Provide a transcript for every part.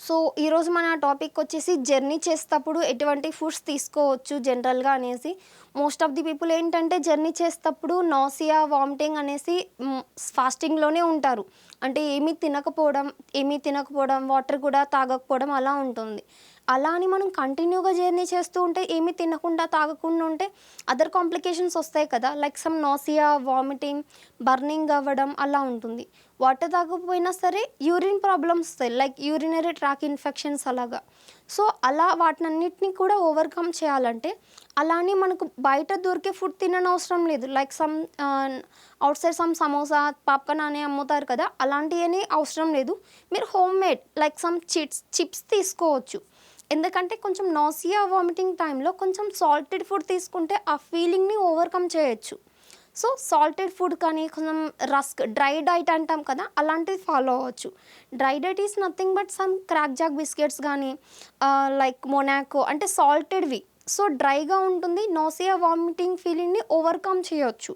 So ఈరోజు మన topic వచ్చేసి జర్నీ చేసేటప్పుడు ఎటువంటి ఫుడ్స్ తీసుకోవచ్చు జనరల్గా అనేసి. మోస్ట్ ఆఫ్ ది పీపుల్ ఏంటంటే జర్నీ చేసేటప్పుడు నాసియా, వామిటింగ్ అనేసి ఫాస్టింగ్లోనే ఉంటారు. అంటే ఏమీ తినకపోవడం, వాటర్ కూడా తాగకపోవడం అలా ఉంటుంది. అలా అని మనం కంటిన్యూగా జర్నీ చేస్తూ ఉంటే, ఏమీ తినకుండా, తాగకుండా ఉంటే అదర్ కాంప్లికేషన్స్ వస్తాయి కదా! Like some nausea, vomiting, burning అవ్వడం అలా ఉంటుంది. వాటర్ తాగకపోయినా సరే యూరిన్ ప్రాబ్లమ్స్ వస్తాయి. లైక్ యూరినరీ ట్రాక్ ఇన్ఫెక్షన్స్ అలాగా. సో, అలా వాటినన్నిటిని కూడా ఓవర్‌కమ్ చేయాలంటే, అలా అని మనకు బయట దొరికే ఫుడ్ తిననవసరం లేదు. Like out side samosa, popcorn అని అమ్ముతారు కదా! అలాంటియని అవసరం లేదు. మీరు హోమ్ మేడ్ లైక్ చిప్స్ తీసుకోవచ్చు. ఎందుకంటే కొంచెం నాసియా, వామిటింగ్ టైంలో కొంచెం సాల్టెడ్ ఫుడ్ తీసుకుంటే ఆ ఫీలింగ్‌ని ఓవర్‌కమ్ చేయొచ్చు. సో, సాల్టెడ్ ఫుడ్ కానీ, కొంచెం డ్రై డైట్ అంటాం కదా! అలాంటిది ఫాలో అవ్వచ్చు. Dry diet is nothing but some crack Jack biscuits గానీ, లైక్ మొనాకో అంటే సాల్టెడ్‌వి. సో, డ్రైగా ఉంటుంది. నాసియా, వామిటింగ్ ఫీలింగ్‌ని ఓవర్‌కమ్ చేయొచ్చు.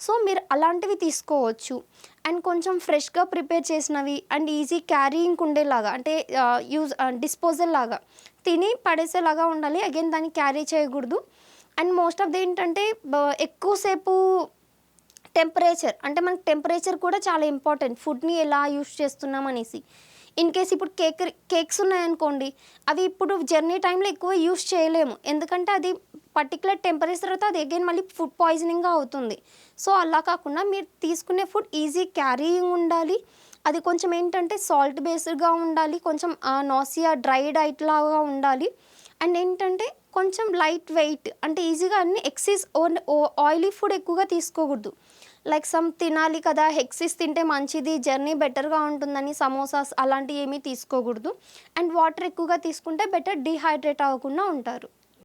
సో, మీరు అలాంటివి తీసుకోవచ్చు. అండ్ కొంచెం ఫ్రెష్‌గా ప్రిపేర్ చేసినవి అండ్ ఈజీ క్యారీయింగ్‌కి ఉండేలాగా అంటే డిస్పోజల్ లాగా తిని పడేసేలాగా ఉండాలి. అగైన్ దాన్ని క్యారీ చేయకూడదు. అండ్ మోస్ట్ ఆఫ్ ది ఏంటంటే ఎక్కువసేపు టెంపరేచర్ అంటే మనకి టెంపరేచర్ కూడా చాలా ఇంపార్టెంట్. ఫుడ్‌ని ఎలా యూజ్ చేస్తున్నాం అనేసి. ఇన్ కేస్ ఇప్పుడు కేక్స్ ఉన్నాయనుకోండి, అవి ఇప్పుడు జర్నీ టైంలో ఎక్కువ యూజ్ చేయలేము. ఎందుకంటే అది పర్టిక్యులర్ టెంపరేచర్ తర్వాత అది అగైన్ మళ్ళీ ఫుడ్ పాయిజనింగ్‌గా అవుతుంది. సో, అలా కాకుండా మీరు తీసుకునే ఫుడ్ ఈజీ క్యారీయింగ్ ఉండాలి. అది కొంచెం ఏంటంటే సాల్ట్ బేస్డ్‌గా ఉండాలి. కొంచెం నాసియా డ్రై డైట్ లాగా ఉండాలి. అండ్ ఏంటంటే కొంచెం లైట్ వెయిట్ అంటే ఈజీగా అన్ని ఎక్సెస్ ఆయిలీ ఫుడ్ ఎక్కువగా తీసుకోకూడదు. లైక్ తినాలి కదా! ఎగ్స్ తింటే మంచిది, జర్నీ బెటర్‌గా ఉంటుందని సమోసాస్ అలాంటివి ఏమీ తీసుకోకూడదు. అండ్ వాటర్ ఎక్కువగా తీసుకుంటే బెటర్, డీహైడ్రేట్ అవ్వకుండా ఉంటారు.